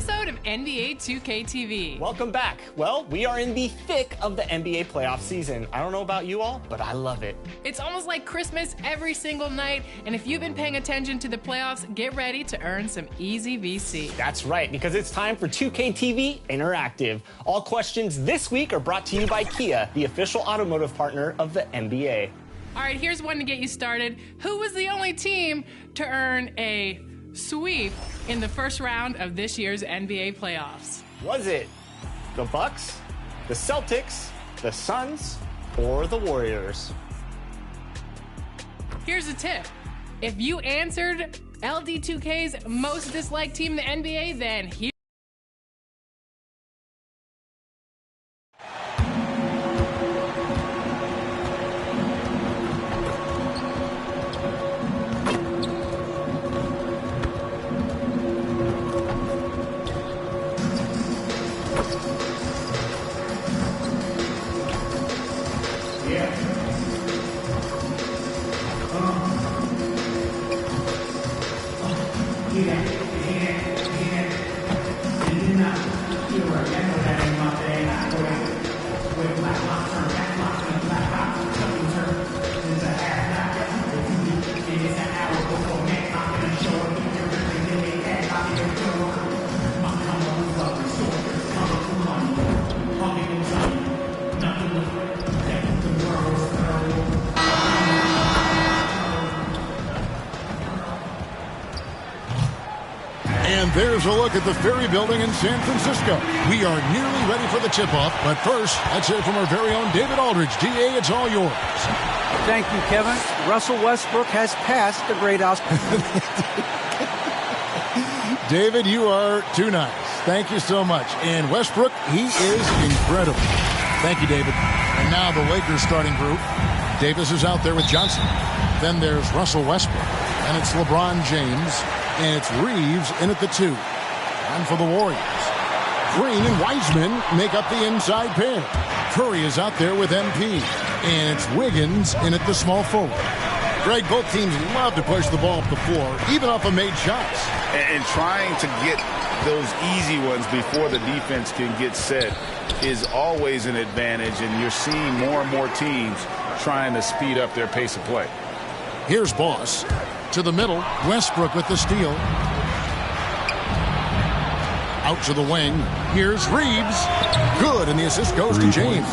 episode of NBA 2K TV. Welcome back. Well, we are in the thick of the NBA playoff season. I don't know about you all, but I love it. It's almost like Christmas every single night, and if you've been paying attention to the playoffs, get ready to earn some easy VC. That's right, because it's time for 2K TV Interactive. All questions this week are brought to you by Kia, the official automotive partner of the NBA. All right, here's one to get you started. Who was the only team to earn a sweep in the first round of this year's NBA playoffs? Was it the Bucks, the Celtics, the Suns, or the Warriors? Here's a tip. If you answered LD2K's most disliked team in the NBA, then here. And there's a look at the Ferry Building in San Francisco. We are nearly ready for the tip-off, but first, let's hear from our very own David Aldridge. DA, it's all yours. Thank you, Kevin. Russell Westbrook has passed the great Oscar. David, you are too nice. Thank you so much. And Westbrook, he is incredible. Thank you, David. And now the Lakers starting group. Davis is out there with Johnson. Then there's Russell Westbrook. And it's LeBron James. And it's Reeves in at the 2. And for the Warriors, Green and Wiseman make up the inside pair. Curry is out there with MP. And it's Wiggins in at the small forward. Greg, both teams love to push the ball up the floor, even off of made shots. And trying to get those easy ones before the defense can get set is always an advantage. And you're seeing more and more teams trying to speed up their pace of play. Here's Boss. To the middle, Westbrook with the steal. Out to the wing. Here's Reeves. Good, and the assist goes to James.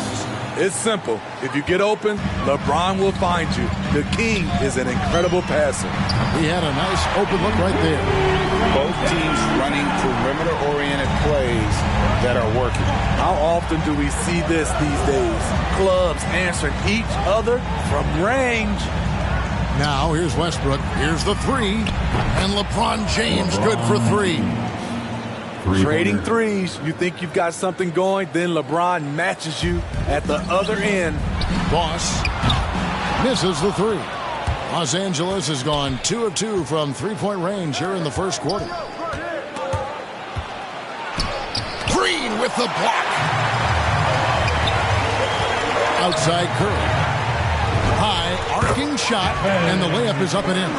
It's simple. If you get open, LeBron will find you. The king is an incredible passer. He had a nice open look right there. Both teams running perimeter-oriented plays that are working. How often do we see this these days? Clubs answering each other from range. Now, here's Westbrook. Here's the 3. And LeBron James good for 3. Trading threes. You think you've got something going, then LeBron matches you at the other end. Boss misses the 3. Los Angeles has gone 2 of 2 from three-point range here in the first quarter. Green with the block. Outside Curry. High, arcing shot, and the layup is up and in.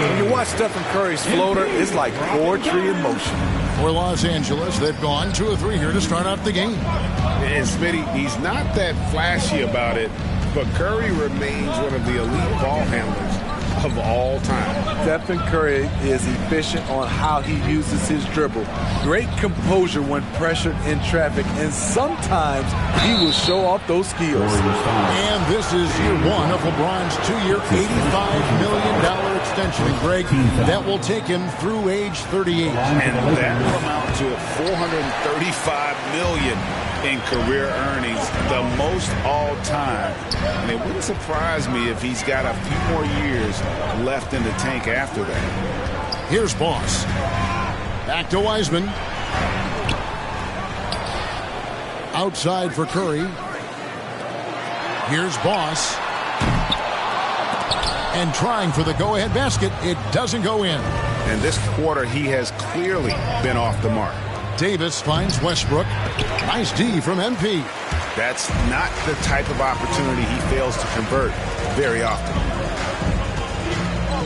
When you watch Stephen Curry's floater, it's like poetry in motion. For Los Angeles, they've gone 2 of 3 here to start out the game. And Smitty, he's not that flashy about it, but Curry remains one of the elite ball handlers of all time. Stephen Curry is efficient on how he uses his dribble. Great composure when pressured in traffic, and sometimes he will show off those skills. And this is year 1 of LeBron's 2-year, $85 million extension. And Greg, that will take him through age 38. And that will amount to $435 million in career earnings, the most all time. And it wouldn't surprise me if he's got a few more years left in the tank after that. Here's Boss. Back to Wiseman. Outside for Curry. Here's Boss. And trying for the go-ahead basket. It doesn't go in. And this quarter, he has clearly been off the mark. Davis finds Westbrook. Nice D from MP. That's not the type of opportunity he fails to convert very often.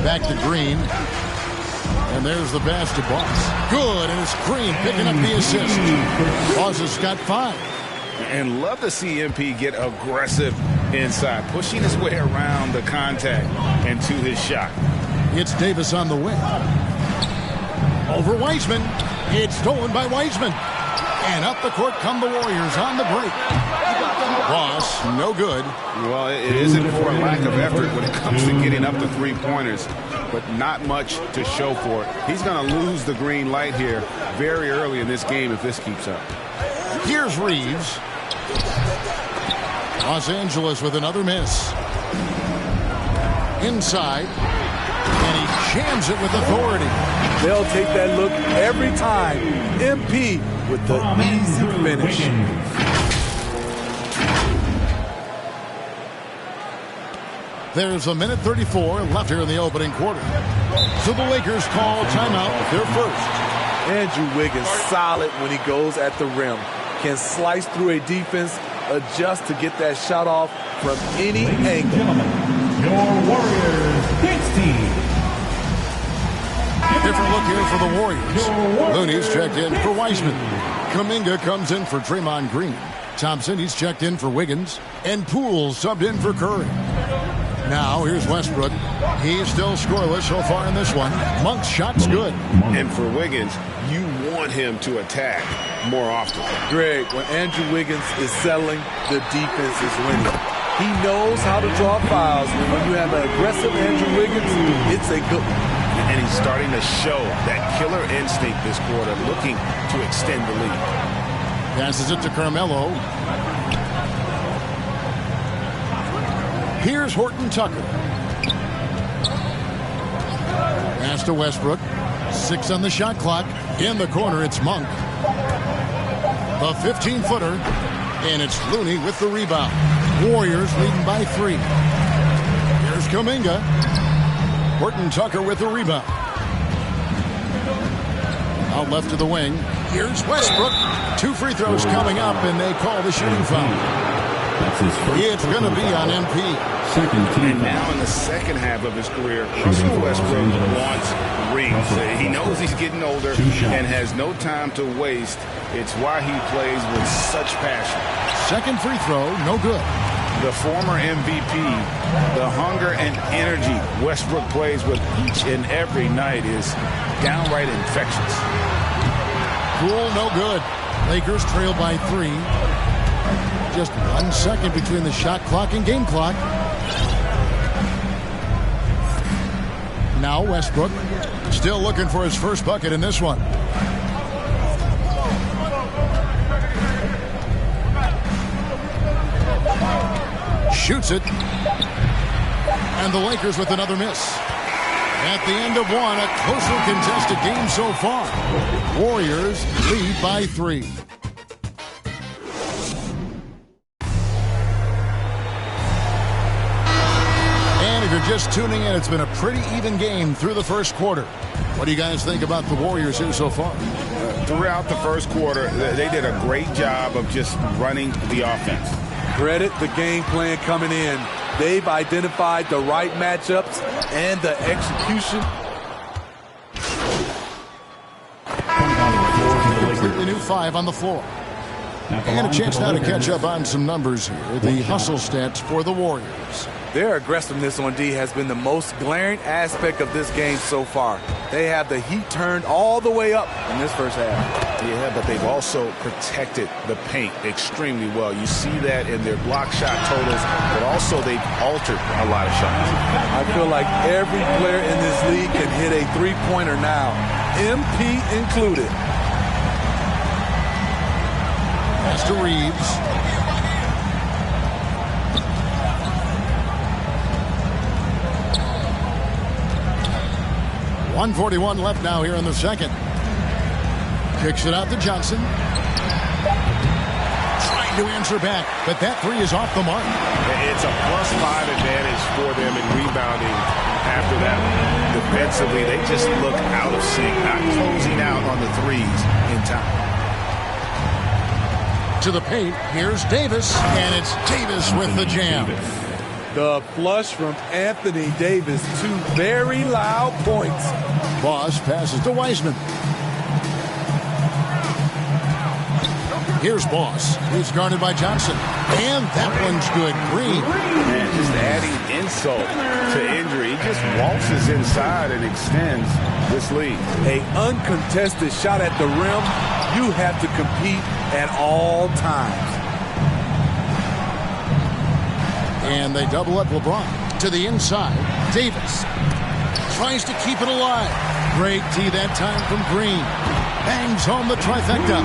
Back to Green. And there's the pass to Boss. Good, and it's Green picking up the assist. Boss has got 5. And love to see MP get aggressive inside, pushing his way around the contact and to his shot. It's Davis on the wing. Over Wiseman. It's stolen by Wiseman. And up the court come the Warriors on the break. Boss, no good. Well, it isn't for a lack of effort when it comes to getting up to three-pointers, but not much to show for it. He's going to lose the green light here very early in this game if this keeps up. Here's Reeves. Los Angeles with another miss. Inside. And he jams it with authority. They'll take that look every time. MP with the easy finish. There's a minute 34 left here in the opening quarter. So the Lakers call timeout, their first. Andrew Wiggins solid when he goes at the rim. Can slice through a defense, adjust to get that shot off from any angle. Your Warriors PrinceK team. Different look here for the Warriors. Looney's checked in for Wiseman. Kuminga comes in for Draymond Green. Thompson, he's checked in for Wiggins. And Poole subbed in for Curry. Now, here's Westbrook. He's still scoreless so far in this one. Monk's shot's good. And for Wiggins, you want him to attack more often. Greg, when Andrew Wiggins is settling, the defense is winning. He knows how to draw fouls, and when you have an aggressive Andrew Wiggins, it's a good one. And he's starting to show that killer instinct this quarter, looking to extend the lead. Passes it to Carmelo. Here's Horton Tucker. Pass to Westbrook. 6 on the shot clock. In the corner, it's Monk. The 15-footer. And it's Looney with the rebound. Warriors leading by 3. Here's Kuminga. Horton Tucker with the rebound. Out left to the wing. Here's Westbrook. 2 free throws coming up, and they call the shooting foul. It's going to be on MP. And now in the second half of his career, Russell Westbrook wants rings. He knows he's getting older and has no time to waste. It's why he plays with such passion. Second free throw, no good. The former MVP, the hunger and energy Westbrook plays with each and every night is downright infectious. Poole, no good. Lakers trail by 3. Just 1 second between the shot clock and game clock. Now Westbrook still looking for his first bucket in this one. Shoots it. And the Lakers with another miss. At the end of one, a closely contested game so far. Warriors lead by 3. And if you're just tuning in, it's been a pretty even game through the first quarter. What do you guys think about the Warriors here so far? Throughout the first quarter, they did a great job of just running the offense. Credit the game plan coming in. They've identified the right matchups and the execution. Completely new 5 on the floor. And a chance now to catch up on some numbers here. The hustle stats for the Warriors. Their aggressiveness on D has been the most glaring aspect of this game so far. They have the heat turned all the way up in this first half. Yeah, but they've also protected the paint extremely well. You see that in their block shot totals, but also they've altered a lot of shots. I feel like every player in this league can hit a three-pointer now, MP included. Pass to Reeves. 1:41 left now here in the second. Kicks it out to Johnson. Trying to answer back, but that 3 is off the mark. It's a +5 advantage for them in rebounding after that. Defensively, they just look out of sync, not closing out on the threes in time. To the paint, here's Davis, and it's Davis with the jam. The flush from Anthony Davis, 2 very loud points. Boss passes to Wiseman. Here's Boss. He's guarded by Johnson. And that one's good. Green. Man, just adding insult to injury. He just waltzes inside and extends this lead. A uncontested shot at the rim. You have to compete at all times. And they double up LeBron. To the inside. Davis tries to keep it alive. Great D that time from Green. Bangs home the trifecta.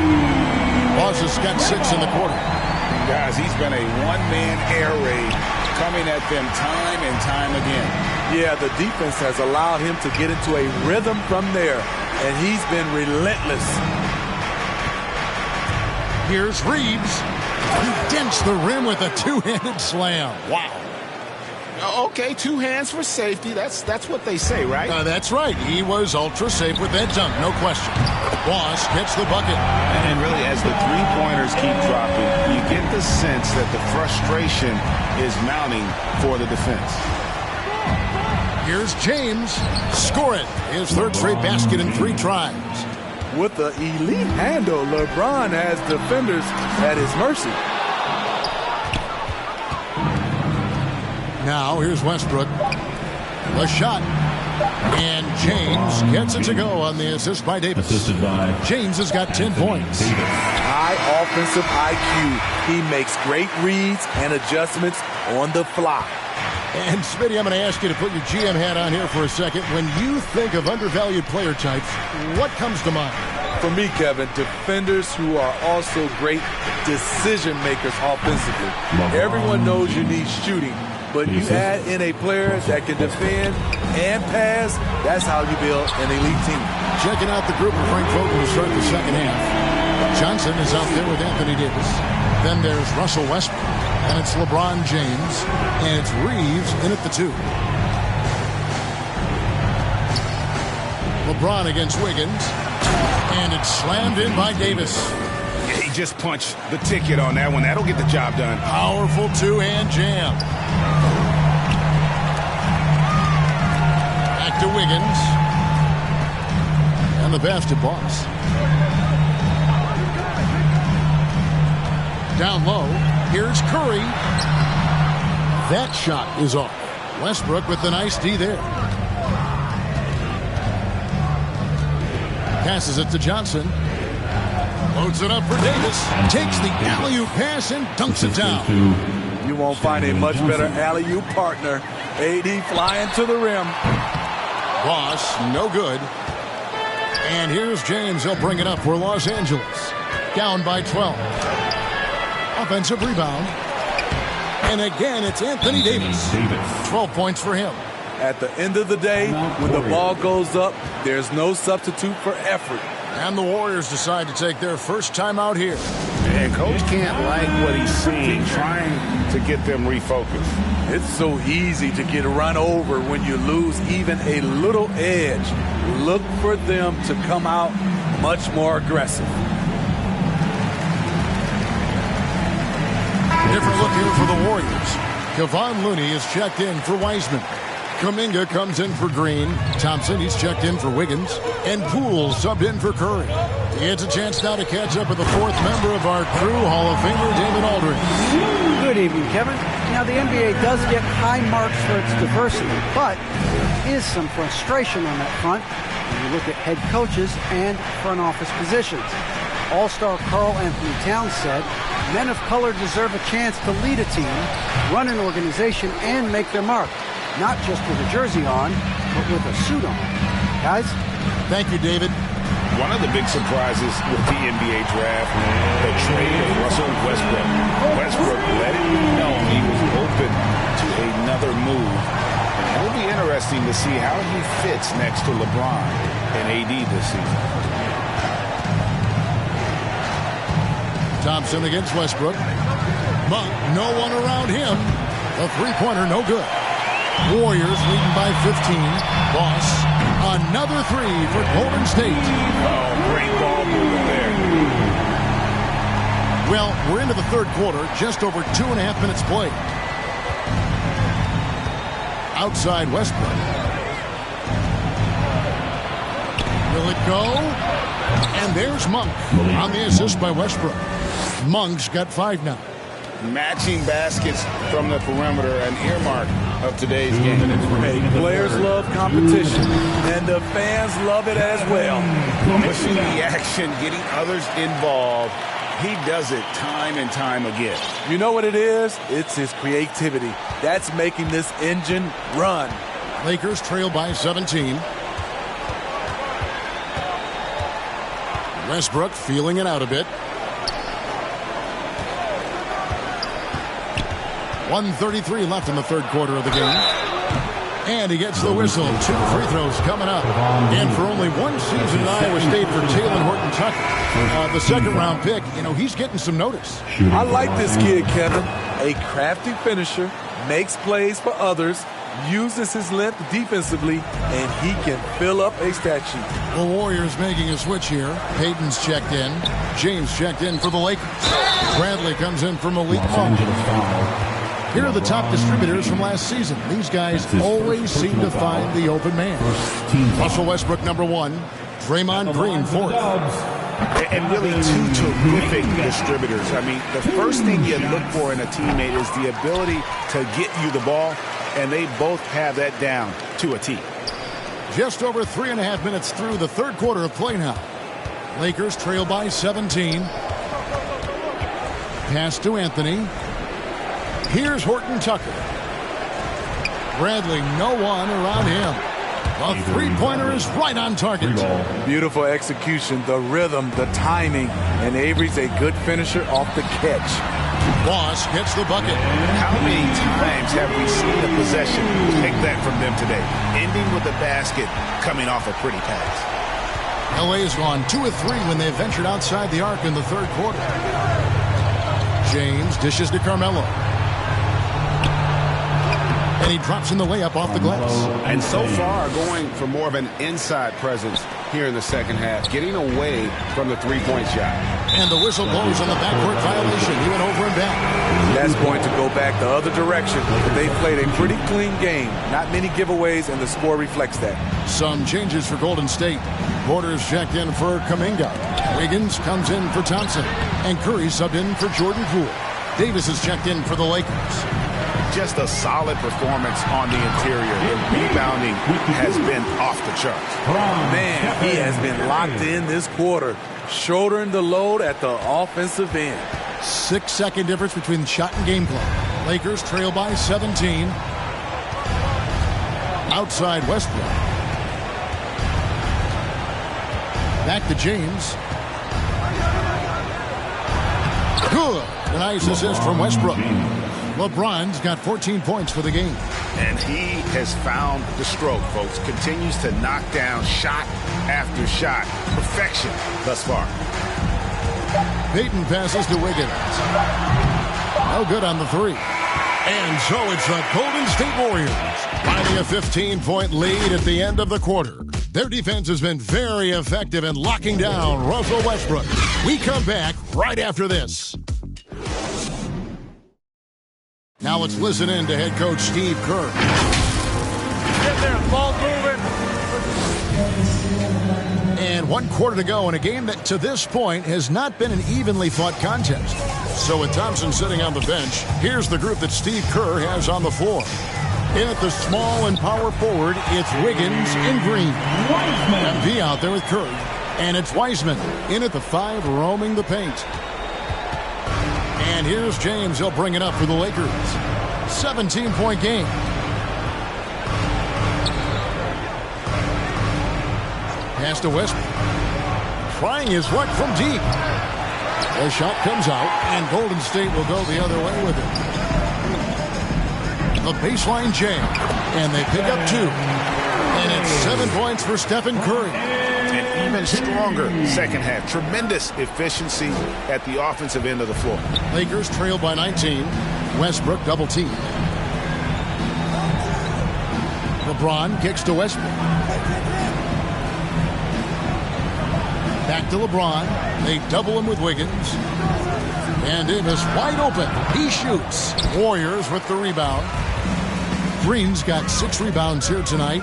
Boss has got 6 in the quarter. Guys, he's been a one-man air raid coming at them time and time again. Yeah, the defense has allowed him to get into a rhythm from there, and he's been relentless. Here's Reeves. He dents the rim with a 2-handed slam. Wow. Okay, 2 hands for safety. That's what they say, right? That's right. He was ultra safe with that dunk, no question. Boss gets the bucket. And really, as the three-pointers keep dropping, you get the sense that the frustration is mounting for the defense. Here's James. Score it. His 3rd straight basket in 3 tries. With the elite handle, LeBron has defenders at his mercy. Now, here's Westbrook. A shot. And James gets it to go on the assist by Davis. James has got 10 points. High offensive IQ. He makes great reads and adjustments on the fly. And, Smitty, I'm going to ask you to put your GM hat on here for a second. When you think of undervalued player types, what comes to mind? For me, Kevin, defenders who are also great decision makers offensively. Everyone knows you need shooting, but you add in a player that can defend and pass, that's how you build an elite team. Checking out the group of Frank Vogel to start the second half. Johnson is out there with Anthony Davis. Then there's Russell Westbrook, and it's LeBron James, and it's Reeves in at the 2. LeBron against Wiggins, and it's slammed in by Davis. Yeah, he just punched the ticket on that one. That'll get the job done. Powerful 2-hand jam. Back to Wiggins. And the basket Boss. Down low. Here's Curry. That shot is off. Westbrook with the nice D there. Passes it to Johnson. Loads it up for Davis. Takes the alley-oop pass and dunks it down. You won't find a much better alley-oop partner. AD flying to the rim. Boss, no good. And here's James. He'll bring it up for Los Angeles. Down by 12. Offensive rebound. And again, it's Anthony Davis. 12 points for him. At the end of the day, when the ball goes up, there's no substitute for effort. And the Warriors decide to take their first time out here. And Coach can't like what he's seeing, trying to get them refocused. It's so easy to get run over when you lose even a little edge. Look for them to come out much more aggressive. Different look here for the Warriors. Kevon Looney is checked in for Wiseman. Kuminga comes in for Green. Thompson, he's checked in for Wiggins. And Poole subbed in for Curry. It's a chance now to catch up with the 4th member of our crew, Hall of Famer David Aldridge. Good evening, Kevin. Now, the NBA does get high marks for its diversity, but there is some frustration on that front when you look at head coaches and front office positions. All-star Karl Anthony Towns said, men of color deserve a chance to lead a team, run an organization, and make their mark. Not just with a jersey on, but with a suit on. Guys? Thank you, David. One of the big surprises with the NBA draft, the trade of Russell Westbrook. Westbrook let it be known he was open to another move. And it'll be interesting to see how he fits next to LeBron and AD this season. Thompson against Westbrook. But no one around him. A three-pointer, no good. Warriors leading by 15. Boss, another 3 for Golden State. Oh, great ball movement there. Well, we're into the 3rd quarter, just over 2.5 minutes played. Outside Westbrook. Will it go? And there's Monk on the assist by Westbrook. Monk's got 5 now. Matching baskets from the perimeter, an earmark of today's game. Hey, players love competition, and the fans love it as well. Pushing the action, getting others involved. He does it time and time again. You know what it is? It's his creativity. That's making this engine run. Lakers trail by 17. Westbrook feeling it out a bit. 1:33 left in the third quarter of the game. And he gets the whistle. 2 free throws coming up. And for only 1 season in Iowa State for Taylor Horton-Tucker, the second-round pick, he's getting some notice. I like this kid, Kevin. A crafty finisher, makes plays for others, uses his length defensively, and he can fill up a stat sheet. The Warriors making a switch here. Payton's checked in. James checked in for the Lakers. Bradley comes in for Malik Monk. Here are the top distributors from last season. These guys always seem to find the open man. Russell Westbrook, number 1. Draymond Green, 4th. And really 2 terrific distributors. I mean, the first thing you look for in a teammate is the ability to get you the ball, and they both have that down to a T. Just over 3.5 minutes through the third quarter of play now. Lakers trail by 17. Pass to Anthony. Here's Horton-Tucker. Bradley, no one around him. The three-pointer is right on target. Beautiful execution, the rhythm, the timing, and Avery's a good finisher off the catch. Boss gets the bucket. How many times have we seen the possession take that from them today? Ending with the basket coming off a pretty pass. LA's gone 2 of 3 when they ventured outside the arc in the third quarter. James dishes to Carmelo. And he drops in the layup off the glass. And so far, going for more of an inside presence here in the second half, getting away from the three-point shot. And the whistle blows on the backcourt violation. He went over and back. That's going to go back the other direction. But they played a pretty clean game. Not many giveaways, and the score reflects that. Some changes for Golden State. Porter's checked in for Kuminga. Wiggins comes in for Thompson. And Curry subbed in for Jordan Poole. Davis is checked in for the Lakers. Just a solid performance on the interior. The rebounding has been off the charts. Man, he has been locked in this quarter, shouldering the load at the offensive end. 6-second difference between shot and game clock. Lakers trail by 17. Outside Westbrook. Back to James. Good. A nice assist from Westbrook. LeBron's got 14 points for the game. And he has found the stroke, folks. Continues to knock down shot after shot. Perfection thus far. Payton passes to Wiggins. No good on the 3. And so it's the Golden State Warriors finding a 15-point lead at the end of the quarter. Their defense has been very effective in locking down Russell Westbrook. We come back right after this. Now let's listen in to head coach Steve Kerr. Get there, ball moving. And 1 quarter to go in a game that to this point has not been an evenly fought contest. So with Thompson sitting on the bench, here's the group that Steve Kerr has on the floor. In at the small and power forward, it's Wiggins and Green. MV out there with Curry. And it's Wiseman in at the 5, roaming the paint. And here's James. He'll bring it up for the Lakers. 17-point game. Pass to Westbrook. Trying his luck from deep. The shot comes out, and Golden State will go the other way with it. The baseline jam. And they pick up 2. And it's 7 points for Stephen Curry. An even stronger second half. Tremendous efficiency at the offensive end of the floor. Lakers trail by 19. Westbrook double team. LeBron kicks to Westbrook. Back to LeBron. They double him with Wiggins. And Davis wide open. He shoots. Warriors with the rebound. Green's got 6 rebounds here tonight.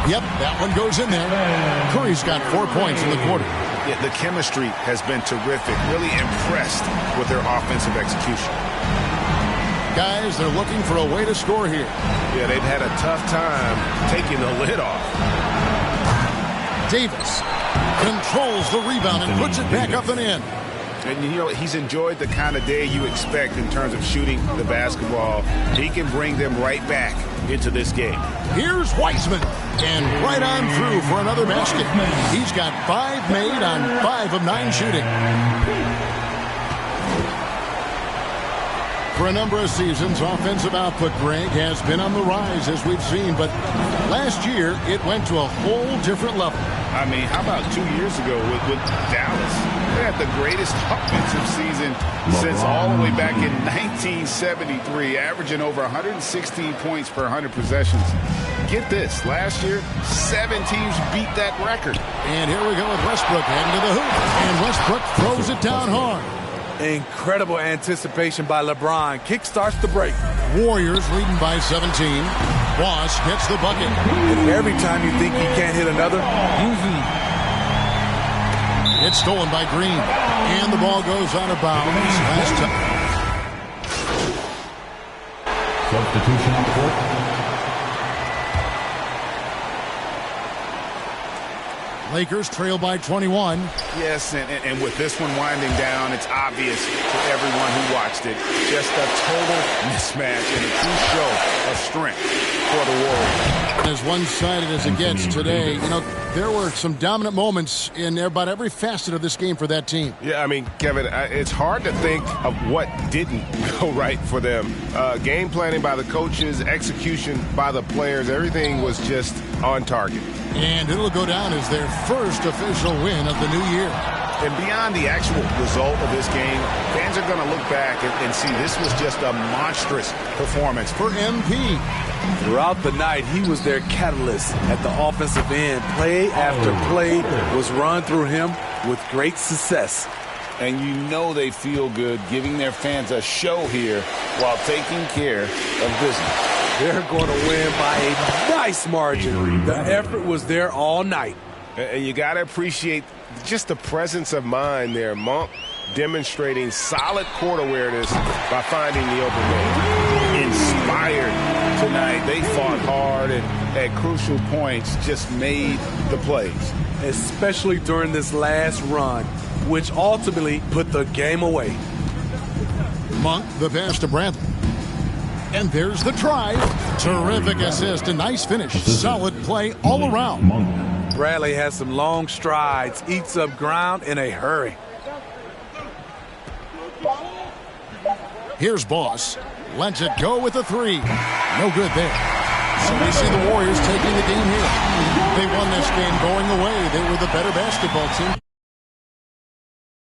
Yep, that one goes in there. Curry's got 4 points in the quarter. Yeah, the chemistry has been terrific. Really impressed with their offensive execution. Guys, they're looking for a way to score here. Yeah, they've had a tough time taking the lid off. Davis controls the rebound and puts it back up and in. And, you know, he's enjoyed the kind of day you expect in terms of shooting the basketball. He can bring them right back into this game. Here's Weissman, and right on through for another basket. He's got 5 made on 5 of 9 shooting. For a number of seasons, offensive output, Greg, has been on the rise, as we've seen. But last year, it went to a whole different level. I mean, how about 2 years ago with Dallas? They had the greatest offensive season since all the way back in 1973, averaging over 116 points per 100 possessions. Get this, last year, 7 teams beat that record. And here we go with Westbrook heading to the hoop. And Westbrook throws it down hard. Incredible anticipation by LeBron. Kick starts the break. Warriors leading by 17. Boss gets the bucket. And every time you think he can't hit another, it's stolen by Green. And the ball goes out of bounds. Last time. Substitution on the court. Lakers trail by 21. Yes, and with this one winding down, it's obvious to everyone who watched it. Just a total mismatch and a true show of strength for the Warriors. As one-sided as it gets today, you know, there were some dominant moments in about every facet of this game for that team. Yeah, I mean, Kevin, it's hard to think of what didn't go right for them. Game planning by the coaches, execution by the players, everything was just on target. And it'll go down as their first official win of the new year. And beyond the actual result of this game, fans are going to look back and see this was just a monstrous performance for MP. Throughout the night, he was their catalyst at the offensive end. Play after play was run through him with great success. And you know they feel good giving their fans a show here while taking care of business. They're going to win by a nice margin. The effort was there all night. And you got to appreciate just the presence of mind there. Monk demonstrating solid court awareness by finding the open man. Inspired tonight. They fought hard and at crucial points just made the plays. Especially during this last run, which ultimately put the game away. Monk, the pass to Bradley. And there's the try. Terrific assist. A nice finish. Solid play all around. Bradley has some long strides. Eats up ground in a hurry. Here's Boss. Lets it go with the 3. No good there. So we see the Warriors taking the game here. They won this game going away. They were the better basketball team.